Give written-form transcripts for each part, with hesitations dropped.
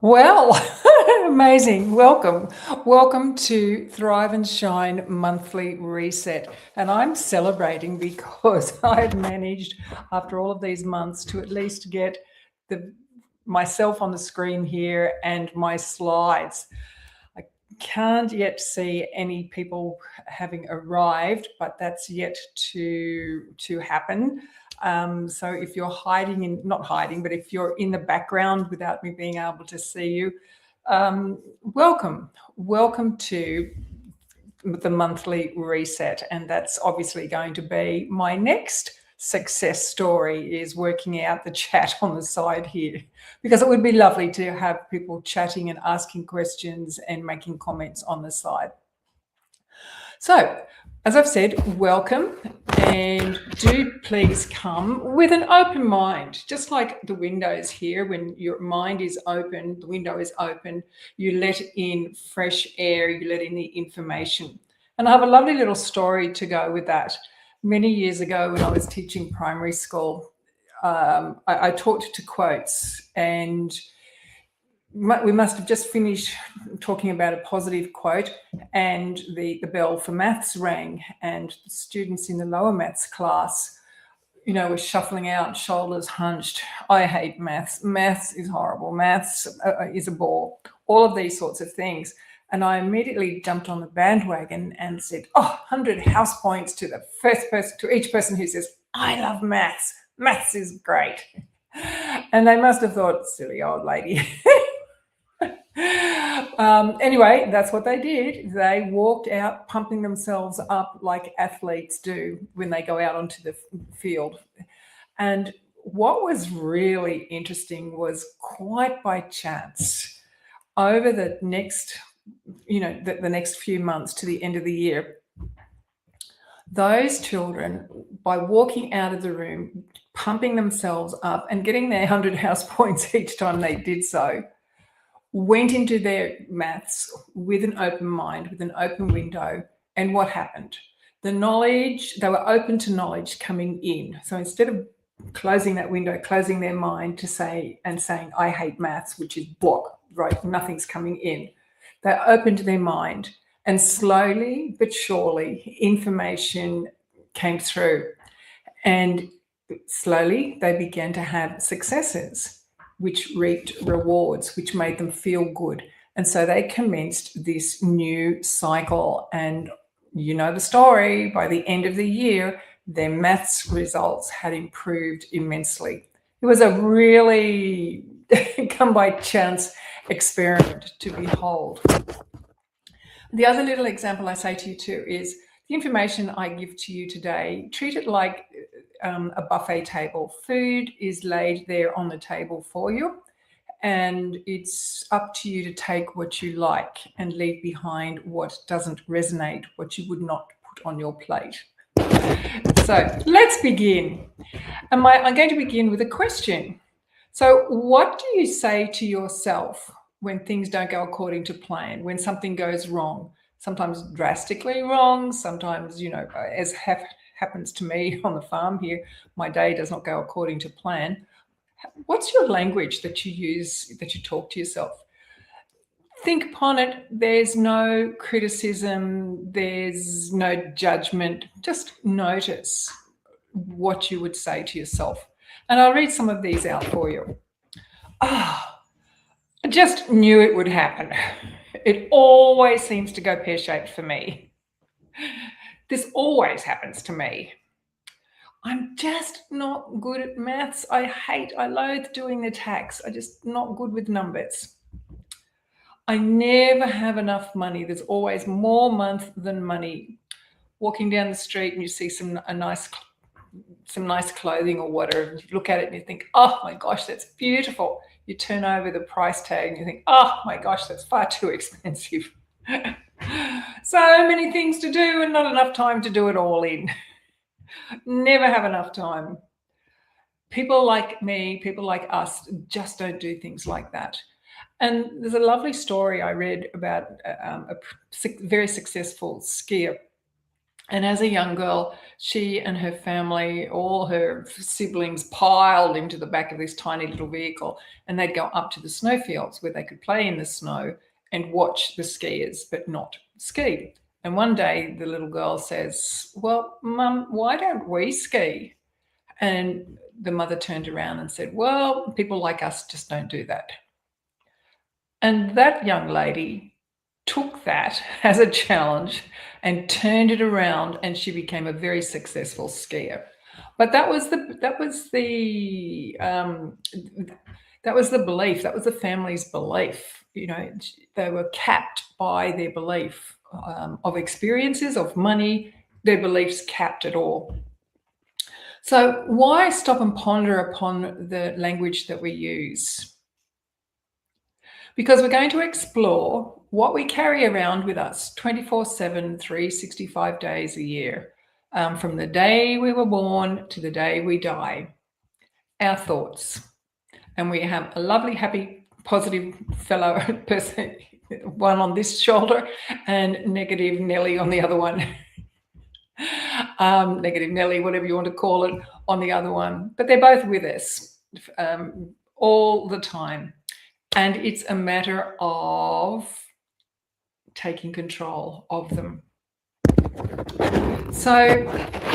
Well, amazing. Welcome. Welcome to Thrive and Shine Monthly Reset. And I'm celebrating because I've managed, after all of these months, to at least get myself on the screen here and my slides. I can't yet see any people having arrived, but that's yet to happen. So if you're not hiding, but if you're in the background without me being able to see you, welcome. Welcome to the monthly reset. And that's obviously going to be my next success story, is working out the chat on the side here, because it would be lovely to have people chatting and asking questions and making comments on the side. So, as I've said, welcome, and do please come with an open mind, just like the windows here. When your mind is open, the window is open, you let in fresh air, you let in the information. And I have a lovely little story to go with that. Many years ago, when I was teaching primary school, I taught to quotes, and we must have just finished talking about a positive quote, and the bell for maths rang, and the students in the lower maths class, were shuffling out, shoulders hunched. I hate maths. Maths is horrible. Maths is a bore. All of these sorts of things. And I immediately jumped on the bandwagon and said, 100 house points to the first person, to each person who says, I love maths. Maths is great. And they must have thought, silly old lady. Anyway, that's what they did. They walked out pumping themselves up like athletes do when they go out onto the field. And what was really interesting was, quite by chance, over the next, the next few months to the end of the year, those children, by walking out of the room, pumping themselves up and getting their 100 house points each time they did so, went into their maths with an open mind, with an open window. And what happened? The knowledge, they were open to knowledge coming in. So instead of closing that window, closing their mind to saying, I hate maths, which is block, right? Nothing's coming in. They opened their mind, and slowly but surely information came through. And slowly they began to have successes, which reaped rewards, which made them feel good. And so they commenced this new cycle. And you know the story, by the end of the year, their maths results had improved immensely. It was a really come by chance experiment to behold. The other little example I say to you too is, the information I give to you today, treat it like a buffet table. Food is laid there on the table for you, and it's up to you to take what you like and leave behind what doesn't resonate, what you would not put on your plate. So let's begin. I'm going to begin with a question. So what do you say to yourself when things don't go according to plan, when something goes wrong? Sometimes drastically wrong, sometimes, as happens to me on the farm here, my day does not go according to plan. What's your language that you use, that you talk to yourself? Think upon it. There's no criticism, there's no judgment. Just notice what you would say to yourself. And I'll read some of these out for you. I just knew it would happen. It always seems to go pear-shaped for me. This always happens to me. I'm just not good at maths. I loathe doing the tax. I'm just not good with numbers. I never have enough money. There's always more month than money. Walking down the street and you see some nice clothing or whatever, and you look at it and you think, oh my gosh, that's beautiful. You turn over the price tag and you think, oh my gosh, that's far too expensive. So many things to do and not enough time to do it all in. Never have enough time. People like me, people like us, just don't do things like that. And there's a lovely story I read about a very successful skier. And as a young girl, she and her family, all her siblings, piled into the back of this tiny little vehicle, and they'd go up to the snowfields where they could play in the snow and watch the skiers, but not ski. And one day the little girl says, "Well, Mum, why don't we ski?" And the mother turned around and said, "Well, people like us just don't do that." And that young lady took that as a challenge and turned it around, and she became a very successful skier. But that was the belief. That was the family's belief. They were capped by their belief of experiences, of money. Their beliefs capped it all. So why stop and ponder upon the language that we use? Because we're going to explore what we carry around with us 24/7, 365 days a year, from the day we were born to the day we die, our thoughts. And we have a lovely, happy, positive fellow person, one on this shoulder, and negative Nelly on the other one. Negative Nelly, whatever you want to call it, on the other one. But they're both with us all the time. And it's a matter of taking control of them. So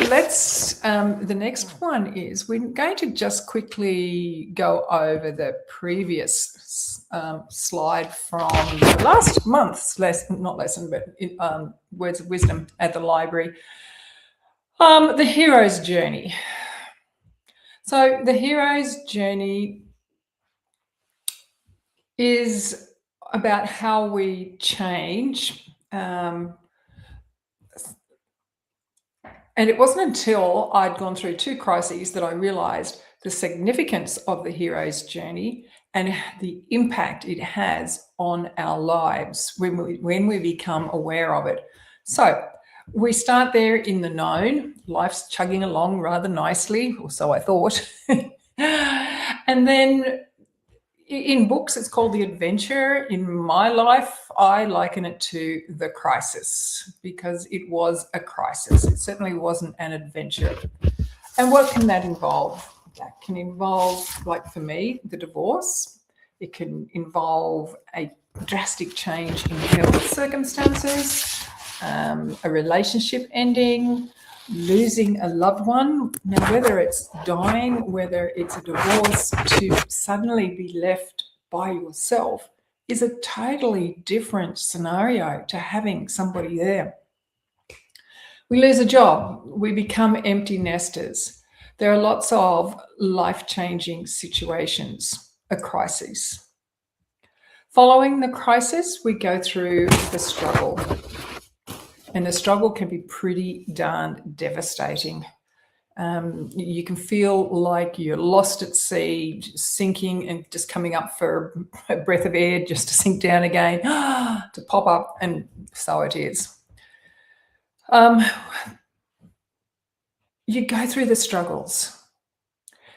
the next one is, we're going to just quickly go over the previous slide from the last month's lesson, not lesson, but Words of Wisdom at the library. The hero's journey. So the hero's journey is about how we change. And it wasn't until I'd gone through 2 crises that I realized the significance of the hero's journey and the impact it has on our lives when we become aware of it. So we start there in the known. Life's chugging along rather nicely, or so I thought. And then in books, it's called the adventure. In my life, I liken it to the crisis, because it was a crisis. It certainly wasn't an adventure. And what can that involve? That can involve, like for me, the divorce. It can involve a drastic change in health circumstances, a relationship ending, losing a loved one. Now, whether it's dying, whether it's a divorce, to suddenly be left by yourself is a totally different scenario to having somebody there. We lose a job, we become empty nesters. There are lots of life-changing situations, a crisis. Following the crisis, we go through the struggle. And the struggle can be pretty darn devastating. You can feel like you're lost at sea, sinking and just coming up for a breath of air just to sink down again, to pop up, and so it is. You go through the struggles.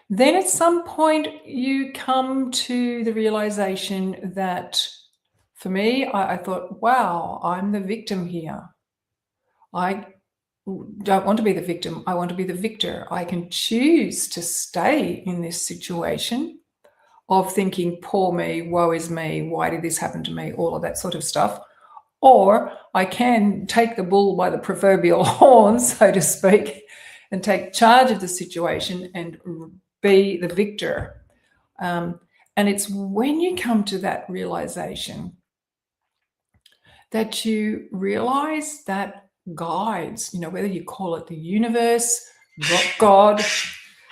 Then at some point you come to the realization that, for me, I thought, wow, I'm the victim here. I don't want to be the victim. I want to be the victor. I can choose to stay in this situation of thinking, poor me, woe is me, why did this happen to me, all of that sort of stuff. Or I can take the bull by the proverbial horns, so to speak, and take charge of the situation and be the victor. And it's when you come to that realization that you realize that guides, whether you call it the universe, God,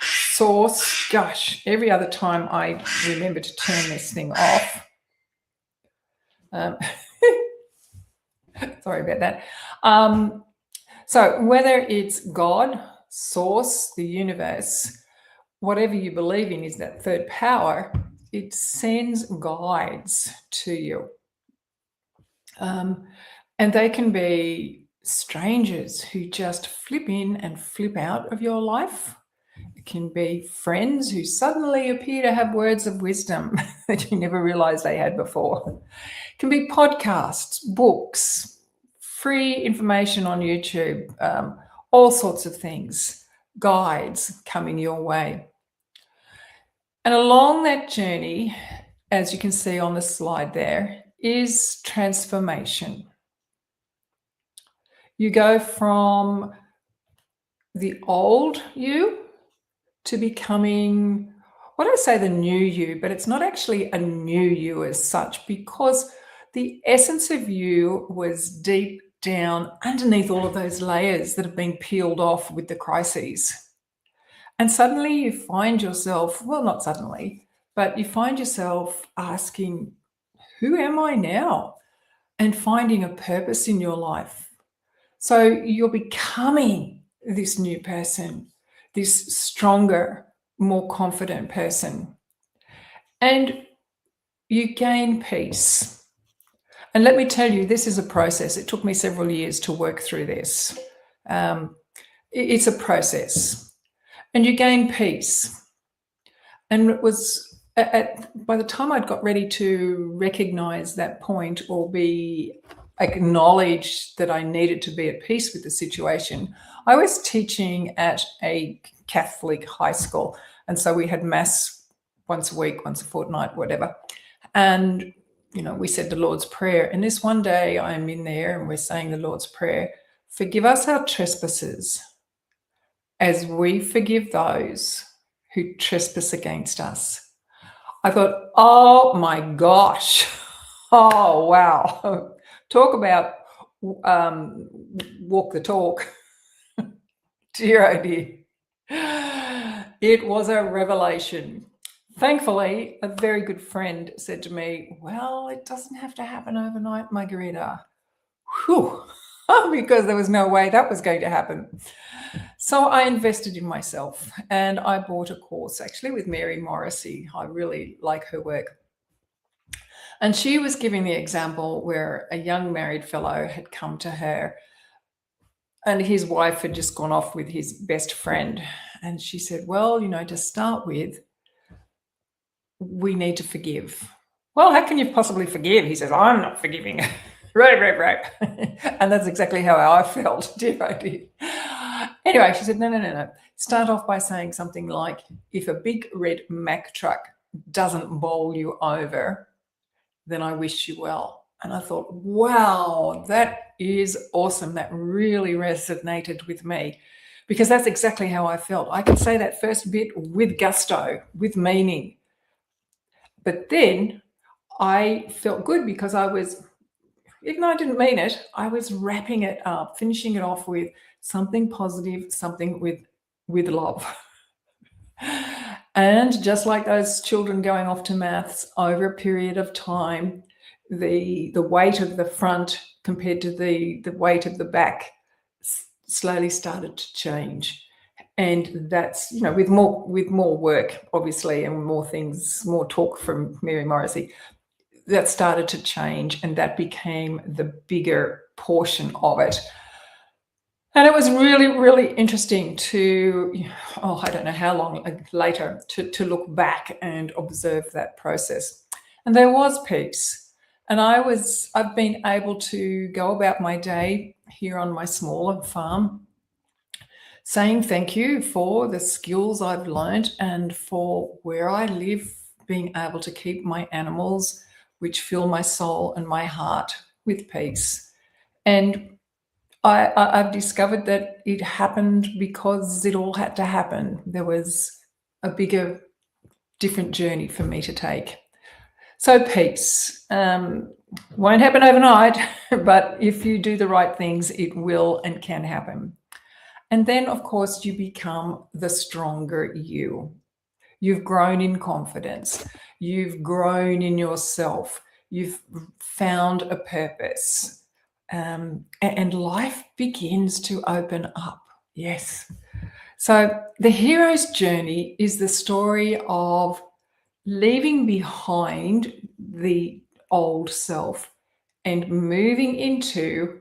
source, gosh, every other time I remember to turn this thing off. Sorry about that. So whether it's God, source, the universe, whatever you believe in is that third power, it sends guides to you. And they can be strangers who just flip in and flip out of your life. It can be friends who suddenly appear to have words of wisdom that you never realized they had before. It can be podcasts, books, free information on YouTube, all sorts of things, guides coming your way. And along that journey, as you can see on the slide there, is transformation. You go from the old you to becoming, what do I say, the new you, but it's not actually a new you as such, because the essence of you was deep down underneath all of those layers that have been peeled off with the crises. And suddenly you find yourself, well, not suddenly, but you find yourself asking, who am I now? And finding a purpose in your life. So you're becoming this new person, this stronger, more confident person. And you gain peace. And let me tell you, this is a process. It took me several years to work through this. It's a process. And you gain peace. And it was by the time I'd got ready to recognize that point or be acknowledged that I needed to be at peace with the situation, I was teaching at a Catholic high school. And so we had mass once a week, once a fortnight, whatever. And, we said the Lord's Prayer. And this one day I'm in there and we're saying the Lord's Prayer, forgive us our trespasses as we forgive those who trespass against us. I thought, oh my gosh. Oh, wow. Talk about walk the talk. Dear, oh dear. It was a revelation. Thankfully, a very good friend said to me, well, it doesn't have to happen overnight, Margarita. Whew. Because there was no way that was going to happen. So I invested in myself and I bought a course actually with Mary Morrissey. I really like her work. And she was giving the example where a young married fellow had come to her and his wife had just gone off with his best friend. And she said, well, to start with, we need to forgive. Well, how can you possibly forgive? He says, I'm not forgiving. Right. And that's exactly how I felt, dear. Anyway, she said, no. Start off by saying something like, if a big red Mack truck doesn't bowl you over, then I wish you well. And I thought, wow, that is awesome. That really resonated with me because that's exactly how I felt. I could say that first bit with gusto, with meaning. But then I felt good because I was, even though I didn't mean it, I was wrapping it up, finishing it off with something positive, something with love. And just like those children going off to maths, over a period of time, the weight of the front compared to the weight of the back slowly started to change. And that's, with more work, obviously, and more things, more talk from Mary Morrissey, that started to change and that became the bigger portion of it. And it was really, really interesting to, I don't know how long later, to look back and observe that process. And there was peace. And I've been able to go about my day here on my smaller farm, saying thank you for the skills I've learned and for where I live, being able to keep my animals, which fill my soul and my heart with peace. And I've discovered that it happened because it all had to happen. There was a bigger, different journey for me to take. So peace won't happen overnight, but if you do the right things, it will and can happen. And then, of course, you become the stronger you. You've grown in confidence. You've grown in yourself. You've found a purpose. And life begins to open up. Yes. So the hero's journey is the story of leaving behind the old self and moving into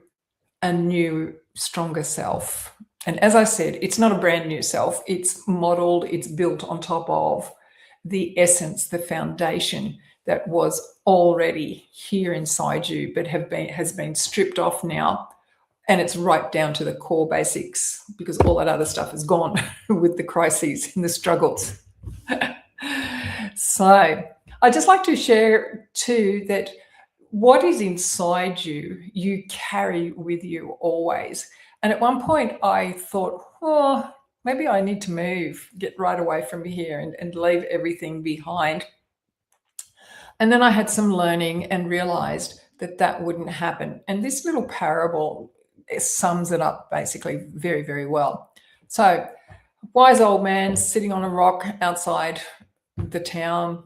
a new, stronger self. And as I said, it's not a brand new self. It's modeled, it's built on top of the essence, the foundation that was already here inside you, but has been stripped off now And it's right down to the core basics, because all that other stuff is gone with the crises and the struggles. So I'd just like to share too that what is inside you, you carry with you always. And at one point I thought, oh, maybe I need to move, get right away from here and leave everything behind. And then I had some learning and realized that that wouldn't happen. And this little parable sums it up basically very, very well. So, wise old man sitting on a rock outside the town,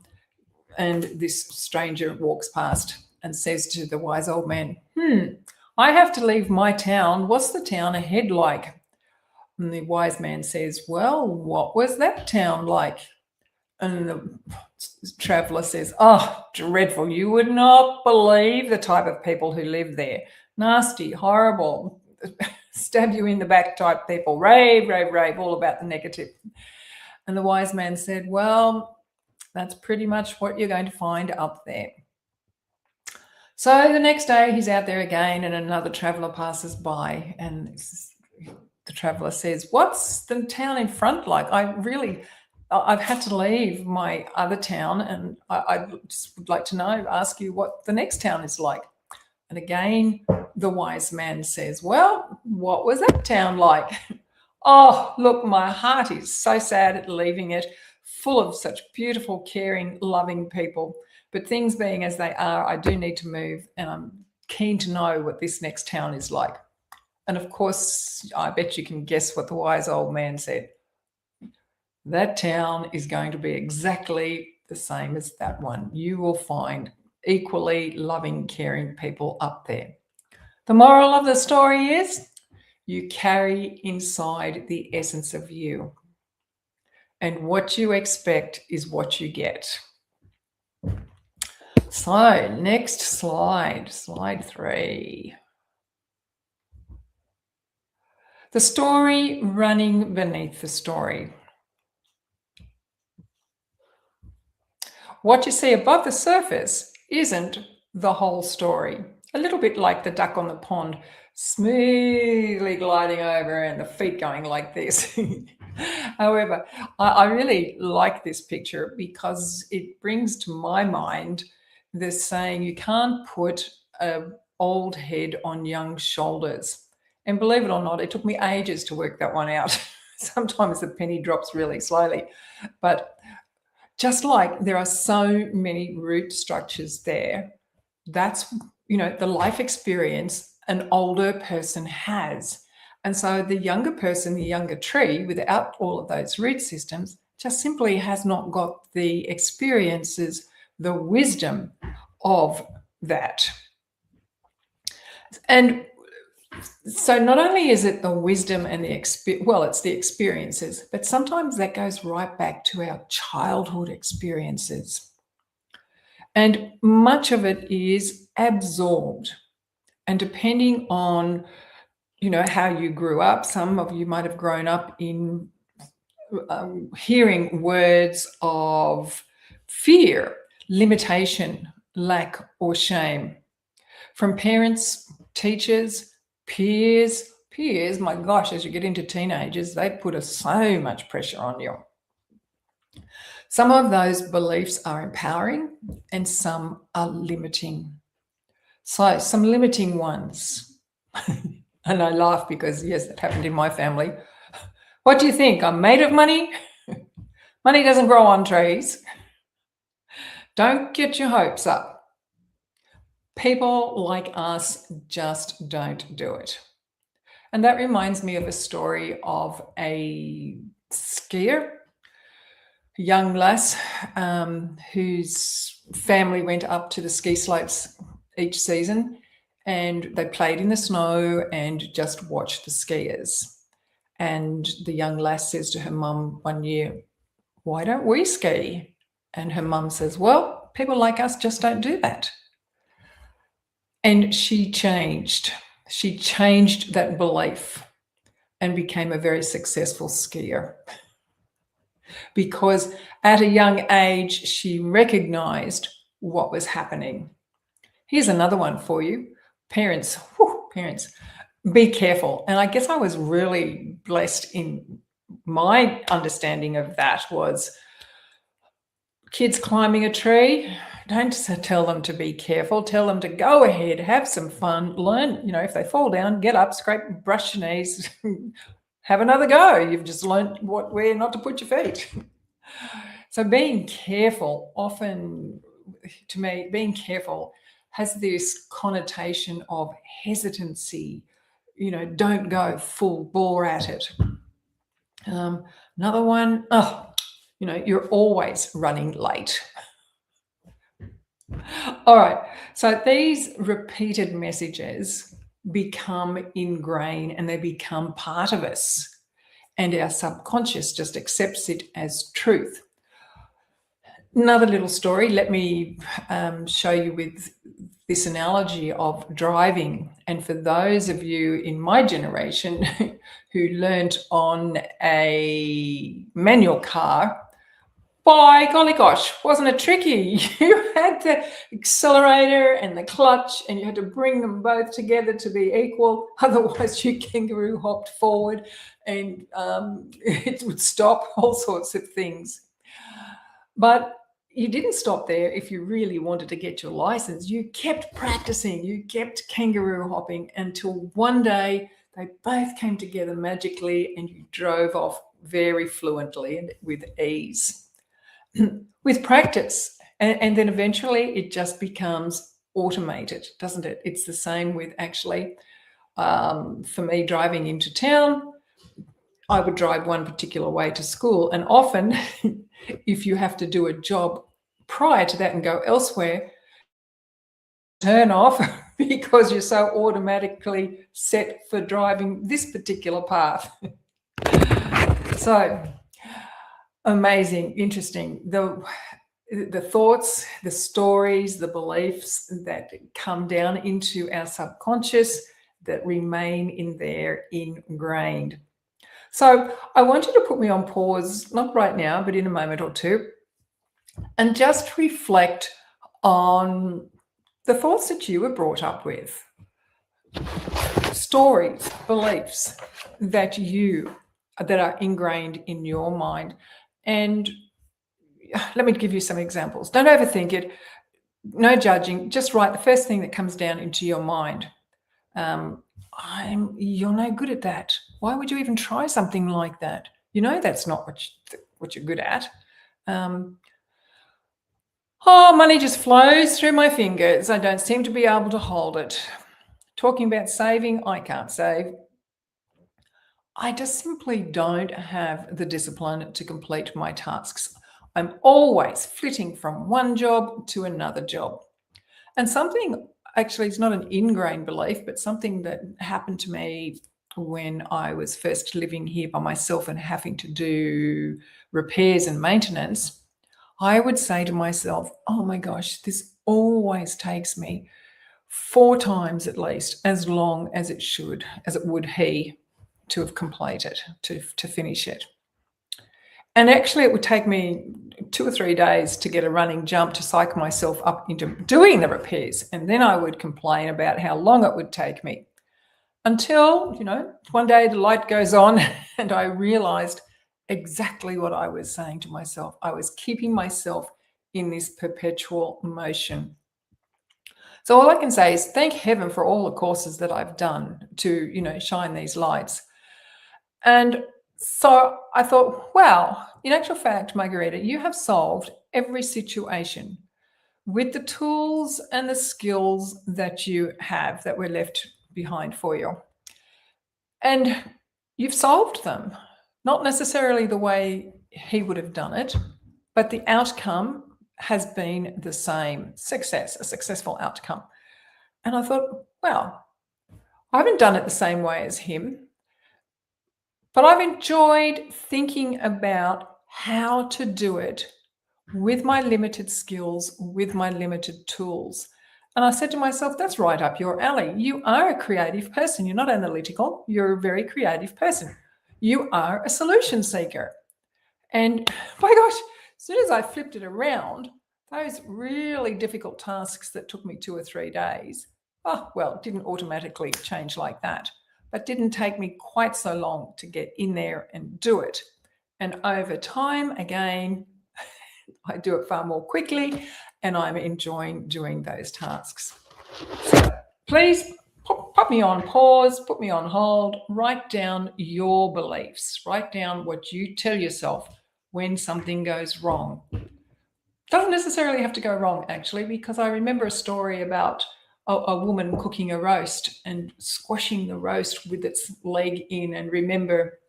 and this stranger walks past and says to the wise old man, I have to leave my town. What's the town ahead like? And the wise man says, well, what was that town like? And the traveller says, oh, dreadful. You would not believe the type of people who live there. Nasty, horrible, stab you in the back type people. Rave, rave, rave, all about the negative. And the wise man said, well, that's pretty much what you're going to find up there. So the next day he's out there again, and another traveller passes by, and the traveller says, what's the town in front like? I've had to leave my other town, and I just would like to ask you what the next town is like. And again, the wise man says, well, what was that town like? Oh, look, my heart is so sad at leaving it, full of such beautiful, caring, loving people. But things being as they are, I do need to move, and I'm keen to know what this next town is like. And of course, I bet you can guess what the wise old man said. That town is going to be exactly the same as that one. You will find equally loving, caring people up there. The moral of the story is you carry inside the essence of you. And what you expect is what you get. So next slide 3. The story running beneath the story. What you see above the surface isn't the whole story. A little bit like the duck on the pond, smoothly gliding over and the feet going like this. However, I really like this picture because it brings to my mind the saying, you can't put an old head on young shoulders. And believe it or not, it took me ages to work that one out. Sometimes the penny drops really slowly. But just like there are so many root structures there, that's, the life experience an older person has. And so the younger person, the younger tree, without all of those root systems, just simply has not got the experiences, the wisdom of that. And so not only is it the wisdom and it's the experiences, but sometimes that goes right back to our childhood experiences. And much of it is absorbed. And depending on, how you grew up, some of you might have grown up in hearing words of fear, limitation, lack, or shame from parents, teachers, peers, my gosh, as you get into teenagers, they put so much pressure on you. Some of those beliefs are empowering and some are limiting. So some limiting ones. And I laugh because, yes, that happened in my family. What do you think? I'm made of money? Money doesn't grow on trees. Don't get your hopes up. People like us just don't do it. And that reminds me of a story of a skier, a young lass whose family went up to the ski slopes each season, and they played in the snow and just watched the skiers. And the young lass says to her mum one year, why don't we ski? And her mum says, well, people like us just don't do that. And she changed that belief and became a very successful skier. Because at a young age, she recognized what was happening. Here's another one for you. Parents, Be careful. And I guess I was really blessed in my understanding of that was kids climbing a tree. Don't tell them to be careful. Tell them to go ahead, have some fun, learn. If they fall down, get up, scrape, brush your knees, have another go. You've just learned where not to put your feet. So being careful, often, to me, being careful has this connotation of hesitancy. Don't go full bore at it. Another one, you're always running late. All right. So these repeated messages become ingrained and they become part of us. And our subconscious just accepts it as truth. Another little story. Let me show you with this analogy of driving. And for those of you in my generation who learnt on a manual car, by golly gosh, wasn't it tricky? You had the accelerator and the clutch and you had to bring them both together to be equal. Otherwise you kangaroo hopped forward and it would stop, all sorts of things. But you didn't stop there if you really wanted to get your license. You kept practicing, you kept kangaroo hopping until one day they both came together magically and you drove off very fluently and with ease. With practice. And then eventually it just becomes automated, doesn't it? It's the same with actually, for me, driving into town. I would drive one particular way to school. And often, if you have to do a job prior to that and go elsewhere, turn off because you're so automatically set for driving this particular path. So amazing, interesting. The thoughts, the stories, the beliefs that come down into our subconscious that remain in there ingrained. So I want you to put me on pause, not right now, but in a moment or two, and just reflect on the thoughts that you were brought up with, stories, beliefs that are ingrained in your mind. And let me give you some examples. Don't overthink it. No judging. Just write the first thing that comes down into your mind. You're no good at that. Why would you even try something like that? That's not what you're good at. Money just flows through my fingers. I don't seem to be able to hold it. Talking about saving, I can't save. I just simply don't have the discipline to complete my tasks. I'm always flitting from one job to another job. And something, actually, it's not an ingrained belief, but something that happened to me when I was first living here by myself and having to do repairs and maintenance, I would say to myself, oh my gosh, this always takes me 4 times at least as long as it would to have completed, to finish it. And actually, it would take me 2 or 3 days to get a running jump to psych myself up into doing the repairs. And then I would complain about how long it would take me until, one day the light goes on and I realized exactly what I was saying to myself. I was keeping myself in this perpetual motion. So all I can say is thank heaven for all the courses that I've done to, shine these lights. And so I thought, wow, in actual fact, Margareta, you have solved every situation with the tools and the skills that you have that were left behind for you. And you've solved them, not necessarily the way he would have done it, but the outcome has been the same, success, a successful outcome. And I thought, wow, I haven't done it the same way as him, but I've enjoyed thinking about how to do it with my limited skills, with my limited tools. And I said to myself, that's right up your alley. You are a creative person. You're not analytical. You're a very creative person. You are a solution seeker. And my gosh, as soon as I flipped it around, those really difficult tasks that took me 2 or 3 days, didn't automatically change like that. That didn't take me quite so long to get in there and do it. And over time, again, I do it far more quickly, and I'm enjoying doing those tasks. So please pop me on pause, put me on hold, write down your beliefs, write down what you tell yourself when something goes wrong. Doesn't necessarily have to go wrong, actually, because I remember a story about a woman cooking a roast and squashing the roast with its leg in. And remember,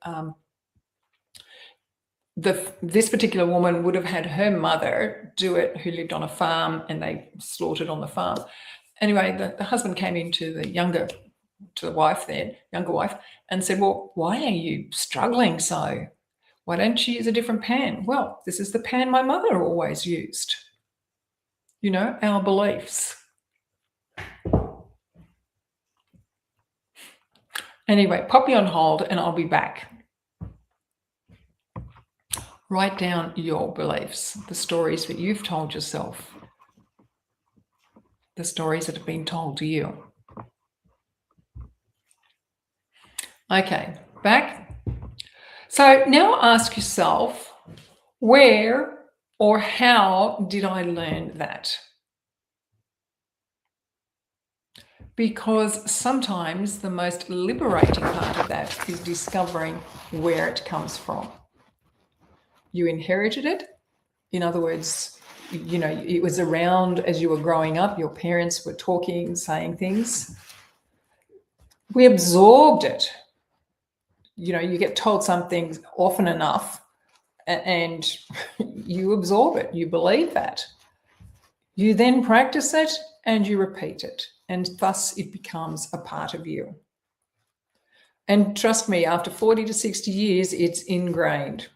this particular woman would have had her mother do it, who lived on a farm, and they slaughtered on the farm. Anyway, the husband came in to the younger wife, and said, well, why are you struggling so? Why don't you use a different pan? Well, this is the pan my mother always used. You know, our beliefs. Anyway, pop me on hold and I'll be back. Write down your beliefs, the stories that you've told yourself, the stories that have been told to you. Okay, back. So now ask yourself, where or how did I learn that? Because sometimes the most liberating part of that is discovering where it comes from. You inherited it. In other words, you know, it was around as you were growing up. Your parents were talking, saying things. We absorbed it. You know, you get told something often enough and you absorb it. You believe that. You then practice it and you repeat it. And thus it becomes a part of you. And trust me, after 40 to 60 years, it's ingrained.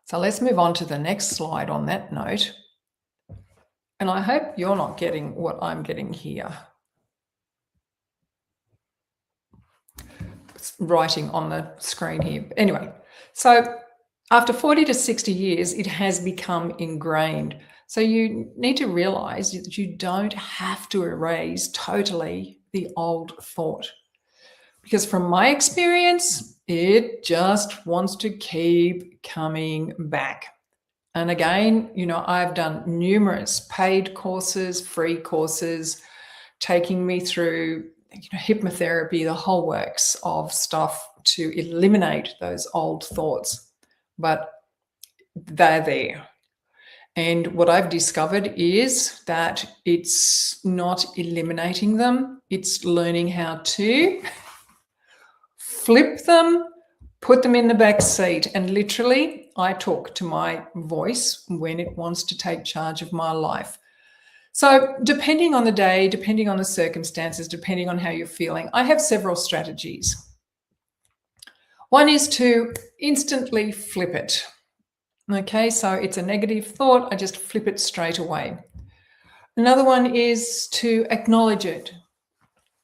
So let's move on to the next slide on that note. And I hope you're not getting what I'm getting here. It's writing on the screen here. Anyway, so after 40 to 60 years, it has become ingrained. So you need to realize that you don't have to erase totally the old thought. Because from my experience, it just wants to keep coming back. And again, you know, I've done numerous paid courses, free courses, taking me through, you know, hypnotherapy, the whole works of stuff to eliminate those old thoughts. But they're there. And what I've discovered is that it's not eliminating them. It's learning how to flip them, put them in the back seat. And literally, I talk to my voice when it wants to take charge of my life. So depending on the day, depending on the circumstances, depending on how you're feeling, I have several strategies. One is to instantly flip it. Okay, so it's a negative thought. I just flip it straight away. Another one is to acknowledge it.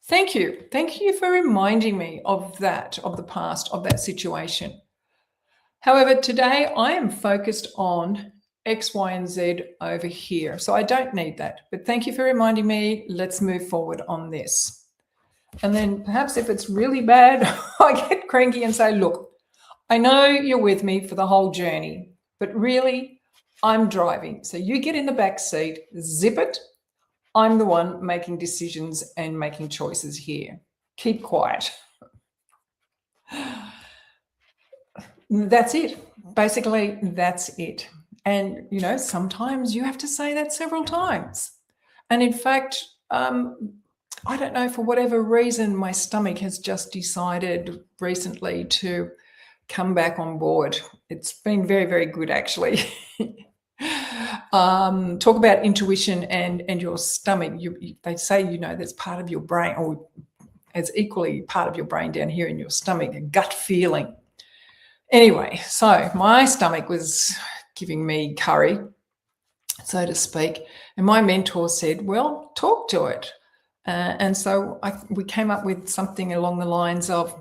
Thank you. Thank you for reminding me of that, of the past, of that situation. However, today I am focused on X, Y, and Z over here. So I don't need that. But thank you for reminding me. Let's move forward on this. And then perhaps if it's really bad, I get cranky and say, look, I know you're with me for the whole journey. But really, I'm driving. So you get in the back seat, zip it. I'm the one making decisions and making choices here. Keep quiet. That's it. Basically, that's it. And, you know, sometimes you have to say that several times. And in fact, I don't know, for whatever reason, my stomach has just decided recently to come back on board. It's been very, very good, actually. Talk about intuition and your stomach. They say, you know, that's part of your brain, or it's equally part of your brain down here in your stomach, a gut feeling. Anyway, so my stomach was giving me curry, so to speak. And my mentor said, well, talk to it. And so we came up with something along the lines of,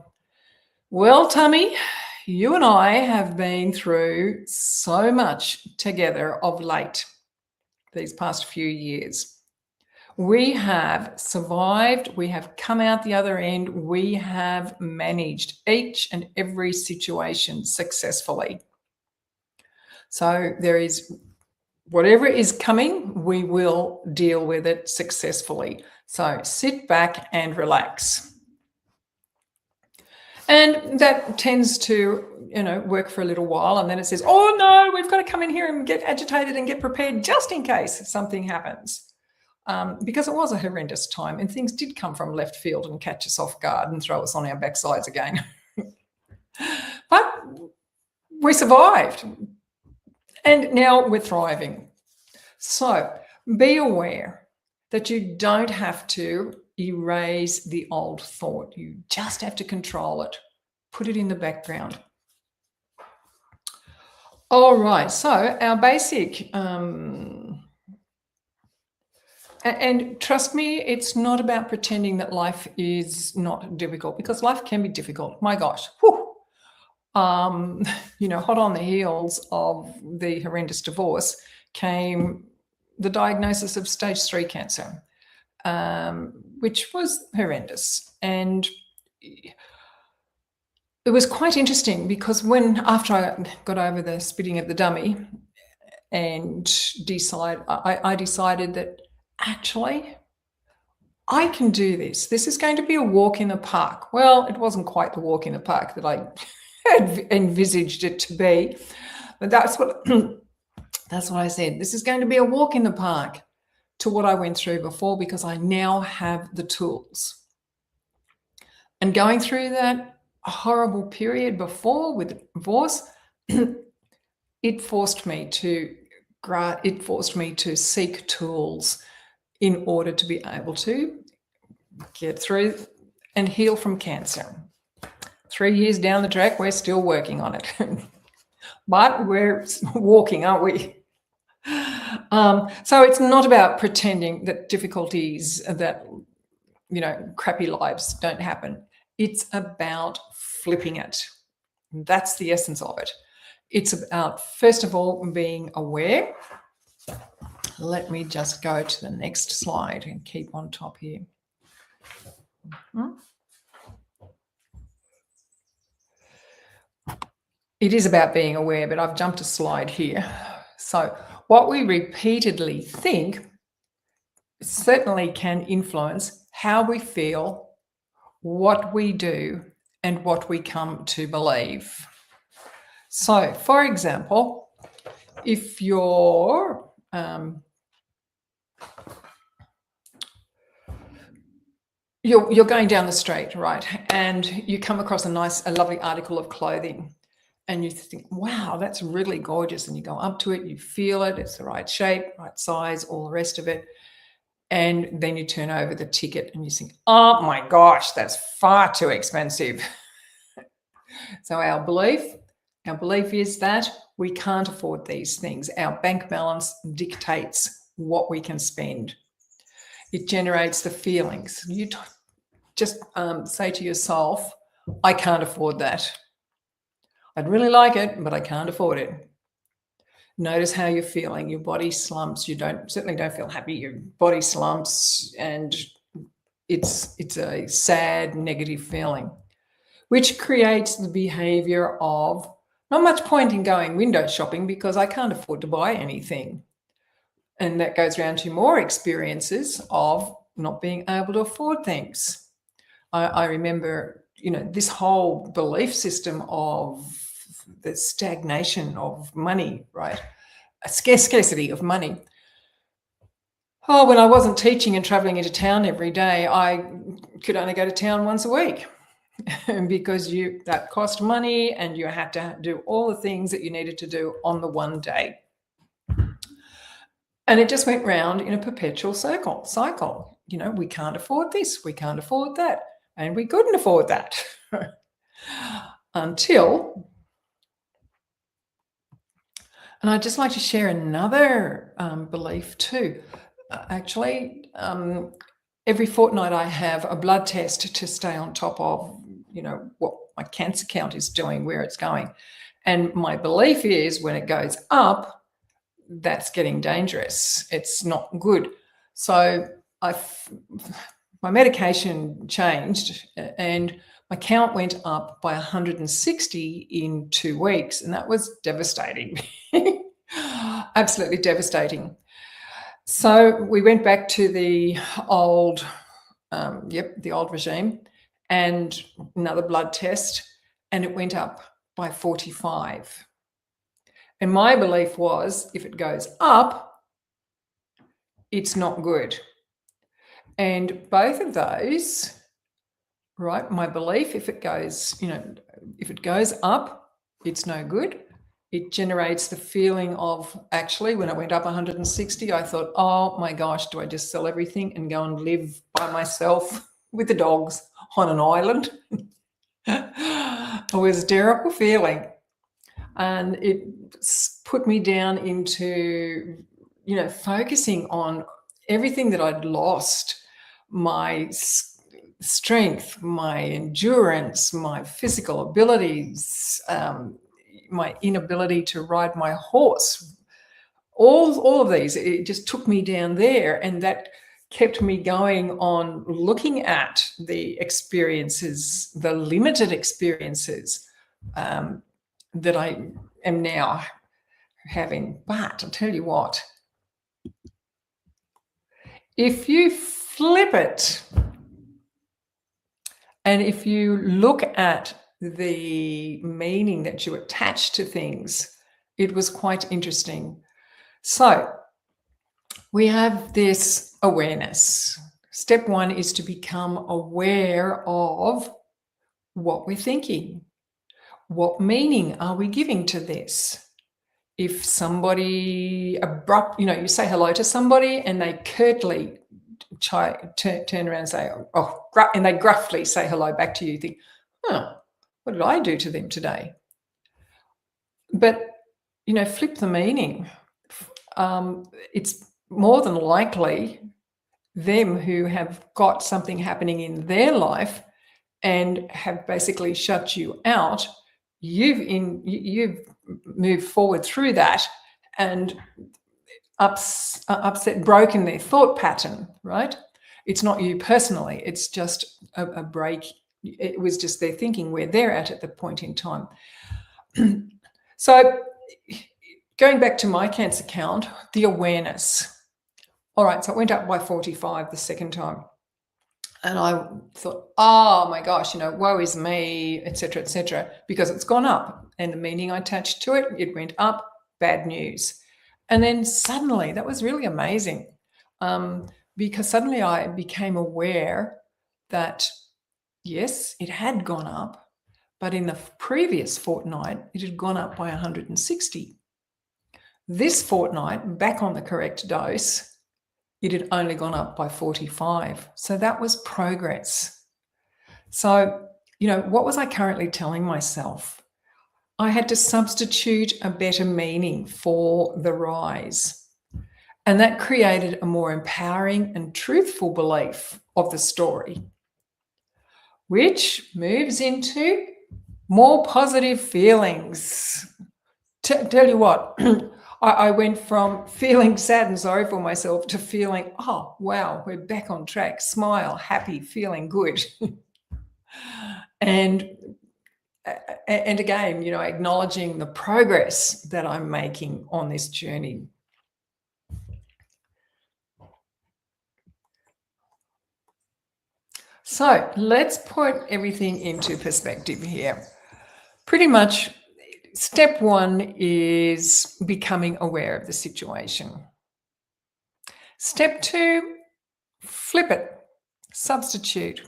well, tummy, you and I have been through so much together of late these past few years. We have survived. We have come out the other end. We have managed each and every situation successfully. So there is whatever is coming, we will deal with it successfully. So sit back and relax. And that tends to, work for a little while. And then it says, oh no, we've got to come in here and get agitated and get prepared just in case something happens. Because it was a horrendous time and things did come from left field and catch us off guard and throw us on our backsides again. But we survived and now we're thriving. So be aware that you don't have to erase the old thought. You just have to control it. Put it in the background. All right, so our basic... And trust me, it's not about pretending that life is not difficult, because life can be difficult. My gosh. Whew. Hot on the heels of the horrendous divorce came the diagnosis of stage 3 cancer, which was horrendous. And it was quite interesting because after I got over the spitting at the dummy and I decided that actually, I can do this. This is going to be a walk in the park. Well, it wasn't quite the walk in the park that I had envisaged it to be, but that's what I said. This is going to be a walk in the park to what I went through before, because I now have the tools. And going through that horrible period before with divorce, it forced me to seek tools in order to be able to get through and heal from cancer. 3 years down the track, we're still working on it. But we're walking, aren't we? So it's not about pretending that difficulties, that, crappy lives don't happen. It's about flipping it. That's the essence of it. It's about, first of all, being aware. Let me just go to the next slide and keep on top here. It is about being aware, but I've jumped a slide here. So what we repeatedly think certainly can influence how we feel, what we do, and what we come to believe. So, for example, if you're going down the street, right, and you come across a lovely article of clothing, and you think, wow, that's really gorgeous, and you go up to it, you feel it, it's the right shape, right size, all the rest of it, and then you turn over the ticket and you think, oh my gosh, that's far too expensive. So our belief is that we can't afford these things. Our bank balance dictates what we can spend. It generates the feelings. You just say to yourself, I can't afford that. I'd really like it, but I can't afford it. Notice how you're feeling. Your body slumps. You certainly don't feel happy. Your body slumps, and it's a sad, negative feeling, which creates the behavior of not much point in going window shopping because I can't afford to buy anything. And that goes around to more experiences of not being able to afford things. I remember, this whole belief system of the stagnation of money, right? A scarcity of money. Oh, when I wasn't teaching and traveling into town every day, I could only go to town once a week because that cost money and you had to do all the things that you needed to do on the one day. And it just went round in a perpetual cycle. We can't afford this, we can't afford that, and we couldn't afford that until... And I'd just like to share another belief too. Actually, every fortnight I have a blood test to stay on top of, what my cancer count is doing, where it's going. And my belief is when it goes up, that's getting dangerous. It's not good. So my medication changed and my count went up by 160 in 2 weeks, and that was devastating. Absolutely devastating. So we went back to the old, the old regime, and another blood test, and it went up by 45. And my belief was, if it goes up, it's not good. And both of those, right, my belief, if it goes up, it's no good. It generates the feeling of, actually, when it went up 160, I thought, oh my gosh, do I just sell everything and go and live by myself with the dogs on an island? It was a terrible feeling. And it put me down into, focusing on everything that I'd lost, my strength, my endurance, my physical abilities, my inability to ride my horse, all of these. It just took me down there, and that kept me going on looking at the experiences, the limited experiences that I am now having. But I'll tell you what, if you flip it and if you look at the meaning that you attach to things, it was quite interesting. So we have this awareness. Step 1 is to become aware of what we're thinking. What meaning are we giving to this? If somebody you say hello to somebody and they curtly turn around and say, and they gruffly say hello back to you, you think, what did I do to them today? But, flip the meaning. It's more than likely them who have got something happening in their life and have basically shut you out. You've moved forward through that and broken their thought pattern, right? It's not you personally. It's just a break. It was just their thinking where they're at the point in time. So going back to my cancer count, the awareness. All right, so it went up by 45 the second time. And I thought, oh my gosh, woe is me, etc., because it's gone up. And the meaning I attached to it, it went up, bad news. And then suddenly, that was really amazing, because suddenly I became aware that, yes, it had gone up, but in the previous fortnight, it had gone up by 160. This fortnight, back on the correct dose, it had only gone up by 45. So that was progress. So, what was I currently telling myself? I had to substitute a better meaning for the rise. And that created a more empowering and truthful belief of the story, which moves into more positive feelings. Tell you what, I went from feeling sad and sorry for myself to feeling, oh, wow, we're back on track, smile, happy, feeling good. And again, acknowledging the progress that I'm making on this journey. So let's put everything into perspective here. Pretty much, step 1 is becoming aware of the situation. Step 2, flip it, substitute.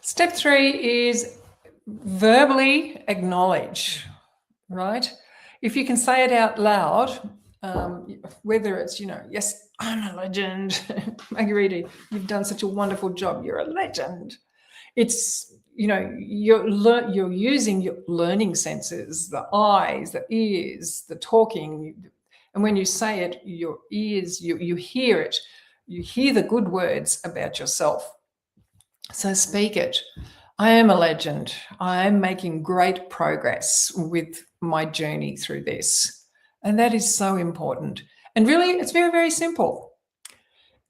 Step 3 is verbally acknowledge, right? If you can say it out loud, whether it's, yes, I'm a legend. Margarita, you've done such a wonderful job. You're a legend. It's, you're using your learning senses, the eyes, the ears, the talking. And when you say it, your ears, you hear it. You hear the good words about yourself. So speak it. I am a legend. I am making great progress with my journey through this. And that is so important. And really, it's very, very simple.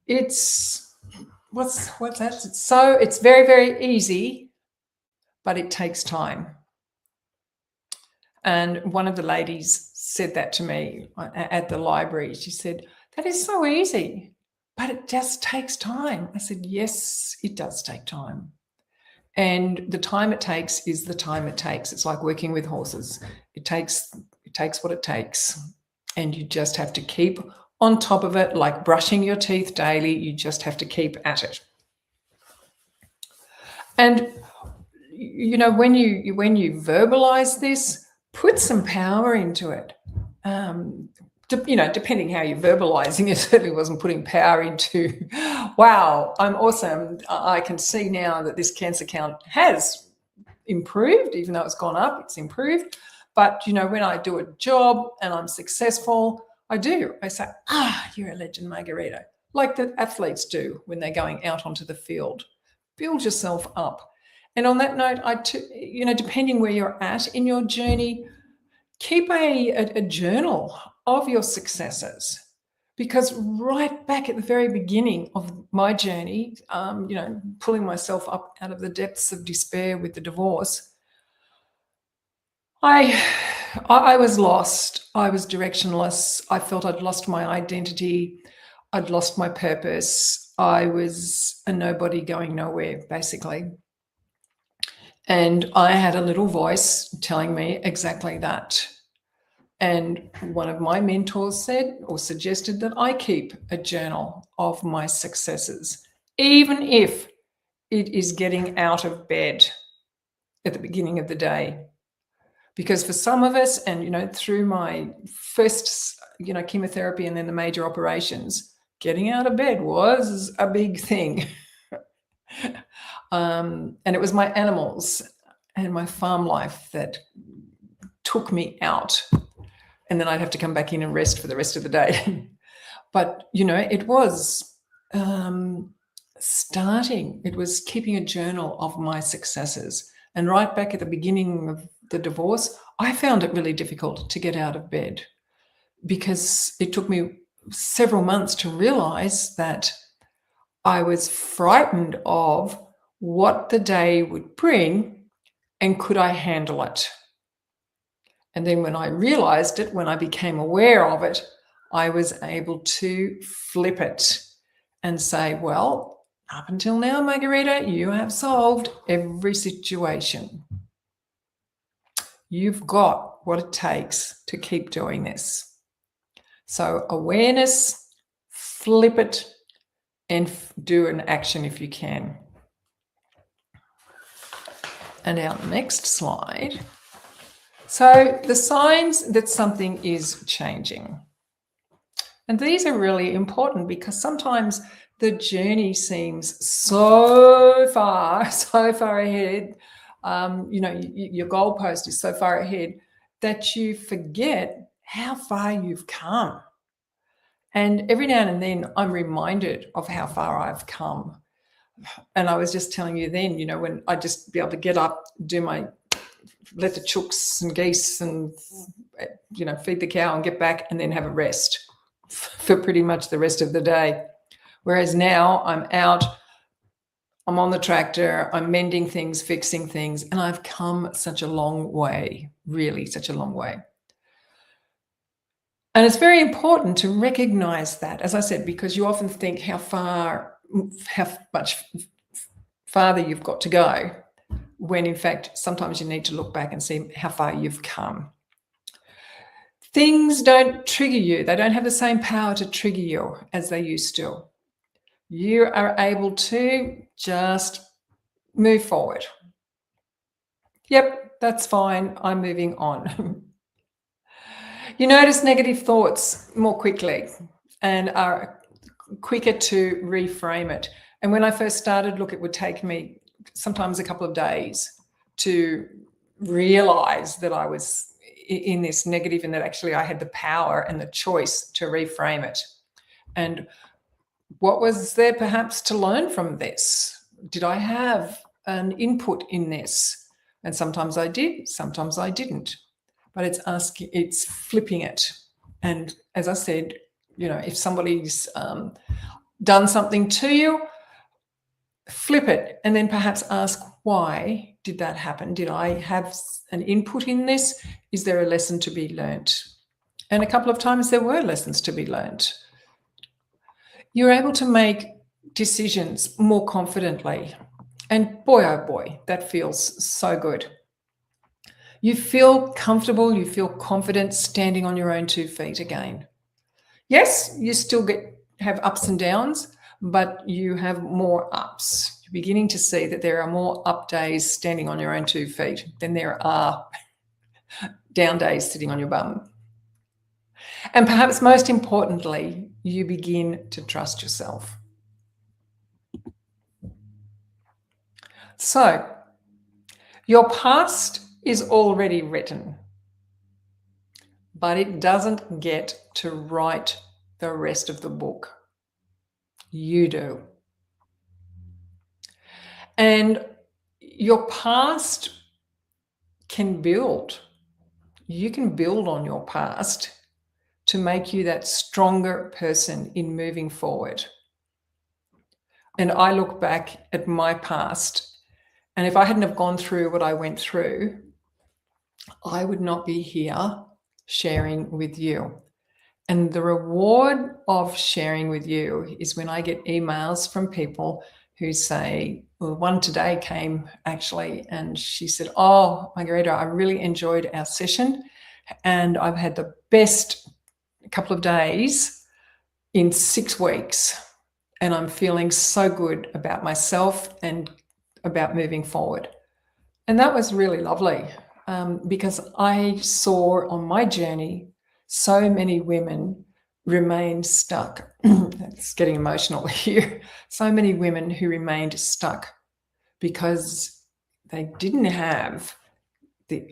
It's what's that? It's very, very easy, but it takes time. And one of the ladies said that to me at the library. She said, "That is so easy, but it just takes time." I said, "Yes, it does take time." And the time it takes is the time it takes. It's like working with horses. It takes what it takes. And you just have to keep on top of it, like brushing your teeth daily. You just have to keep at it. And when you verbalize this, put some power into it. Depending how you're verbalizing, it certainly wasn't putting power into, wow, I'm awesome. I can see now that this cancer count has improved, even though it's gone up, it's improved. But, when I do a job and I'm successful, I say, you're a legend, Margarita, like the athletes do when they're going out onto the field. Build yourself up. And on that note, depending where you're at in your journey, keep a journal of your successes, because right back at the very beginning of my journey, pulling myself up out of the depths of despair with the divorce, I was lost. I was directionless. I felt I'd lost my identity. I'd lost my purpose. I was a nobody going nowhere, basically. And I had a little voice telling me exactly that. And one of my mentors said or suggested that I keep a journal of my successes, even if it is getting out of bed at the beginning of the day. Because for some of us, and, through my first, chemotherapy and then the major operations, getting out of bed was a big thing. And it was my animals and my farm life that took me out. And then I'd have to come back in and rest for the rest of the day. But, it was starting. It was keeping a journal of my successes. And right back at the beginning of the divorce, I found it really difficult to get out of bed, because it took me several months to realize that I was frightened of what the day would bring and could I handle it. And then when I realized it, when I became aware of it, I was able to flip it and say, well, up until now, Margarita, you have solved every situation. You've got what it takes to keep doing this. So awareness, flip it, and do an action if you can. And our next slide. So the signs that something is changing. And these are really important, because sometimes the journey seems so far ahead. Your goalpost is so far ahead that you forget how far you've come. And every now and then I'm reminded of how far I've come. And I was just telling you then, when I just be able to get up, let the chooks and geese and, feed the cow and get back and then have a rest for pretty much the rest of the day. Whereas now I'm out, I'm on the tractor, I'm mending things, fixing things, and I've come such a long way, really such a long way. And it's very important to recognize that, as I said, because you often think how much farther you've got to go, when in fact, sometimes you need to look back and see how far you've come. Things don't trigger you. They don't have the same power to trigger you as they used to. You are able to just move forward. Yep, that's fine. I'm moving on. You notice negative thoughts more quickly and are quicker to reframe it. And when I first started, look, it would take me sometimes a couple of days to realize that I was in this negative and that actually I had the power and the choice to reframe it. And what was there perhaps to learn from this? Did I have an input in this? And sometimes I did, sometimes I didn't. But it's flipping it. And as I said, if somebody's done something to you, flip it and then perhaps ask, why did that happen? Did I have an input in this? Is there a lesson to be learnt? And a couple of times there were lessons to be learnt. You're able to make decisions more confidently. And boy, oh boy, that feels so good. You feel comfortable, you feel confident standing on your own 2 feet again. Yes, you still have ups and downs, but you have more ups. You're beginning to see that there are more up days standing on your own 2 feet than there are down days sitting on your bum. And perhaps most importantly, you begin to trust yourself. So, your past is already written, but it doesn't get to write the rest of the book. You do. And your past can build. You can build on your past to make you that stronger person in moving forward. And I look back at my past, and if I hadn't have gone through what I went through, I would not be here sharing with you. And the reward of sharing with you is when I get emails from people who say, well, one today came actually, and she said, oh, Margarita, I really enjoyed our session and I've had the best couple of days in 6 weeks. And I'm feeling so good about myself and about moving forward. And that was really lovely because I saw on my journey so many women remained stuck. It's getting emotional here. So many women who remained stuck because they didn't have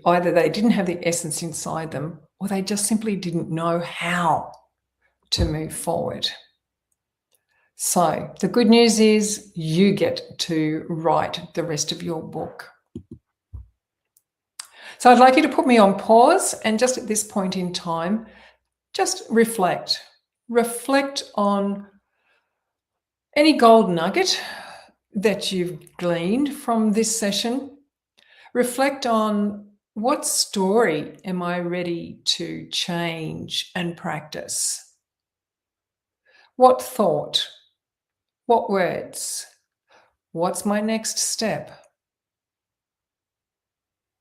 either they didn't have the essence inside them, or they just simply didn't know how to move forward. So the good news is you get to write the rest of your book. So I'd like you to put me on pause and just at this point in time, just reflect. Reflect on any gold nugget that you've gleaned from this session. Reflect on what story am I ready to change and practice? What thought? What words? What's my next step?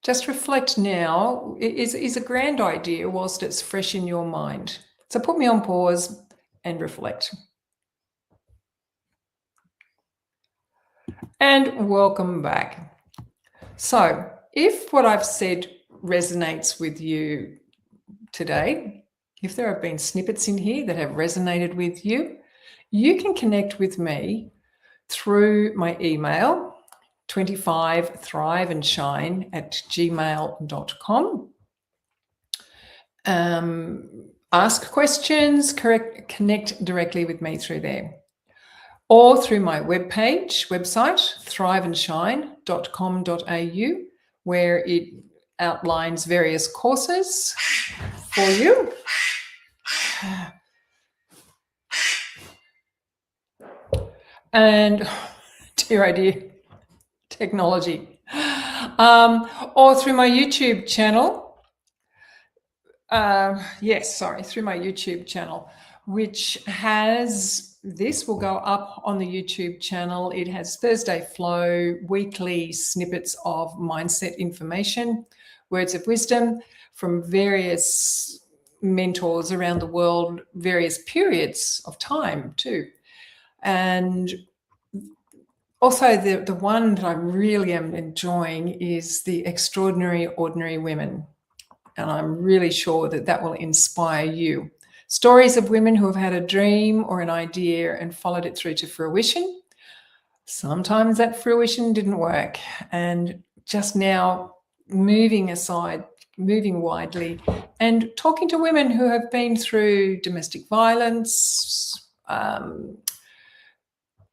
Just reflect now is a grand idea whilst it's fresh in your mind. So put me on pause and reflect. And welcome back. So if what I've said resonates with you today, if there have been snippets in here that have resonated with you, you can connect with me through my email, 25thriveandshine@gmail.com. Ask questions, connect directly with me through there. Or through my website, thriveandshine.com.au, where it outlines various courses for you. And dear idea, technology. Or through my YouTube channel. Through my YouTube channel, which has, this will go up on the YouTube channel. It has Thursday Flow, weekly snippets of mindset information, words of wisdom from various mentors around the world, various periods of time too. And also the one that I really am enjoying is the Extraordinary Ordinary Women. And I'm really sure that that will inspire you. Stories of women who have had a dream or an idea and followed it through to fruition. Sometimes that fruition didn't work. And just now moving widely and talking to women who have been through domestic violence,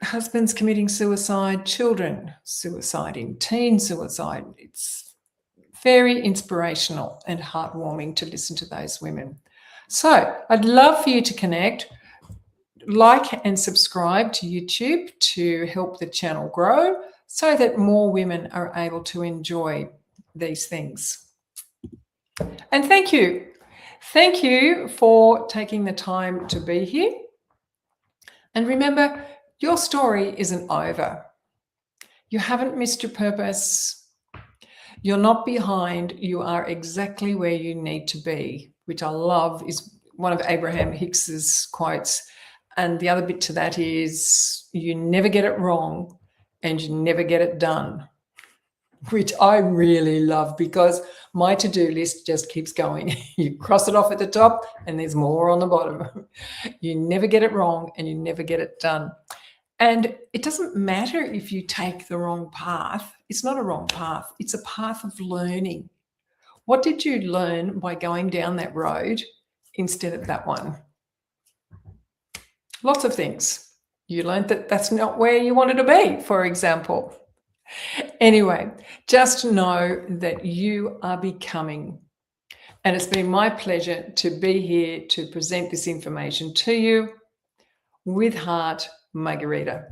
husbands committing suicide, children suiciding, teen suicide. It's very inspirational and heartwarming to listen to those women. So I'd love for you to connect. like and subscribe to YouTube to help the channel grow so that more women are able to enjoy these things. And thank you. Thank you for taking the time to be here. And remember, your story isn't over. You haven't missed your purpose. You're not behind. You are exactly where you need to be, which I love, is one of Abraham Hicks's quotes. And the other bit to that is, you never get it wrong and you never get it done, which I really love, because my to-do list just keeps going. You cross it off at the top and there's more on the bottom. You never get it wrong and you never get it done. And it doesn't matter if you take the wrong path. It's not a wrong path. It's a path of learning. What did you learn by going down that road instead of that one? Lots of things. You learned that that's not where you wanted to be, for example. Anyway, just know that you are becoming. And it's been my pleasure to be here to present this information to you. With heart, Margarita.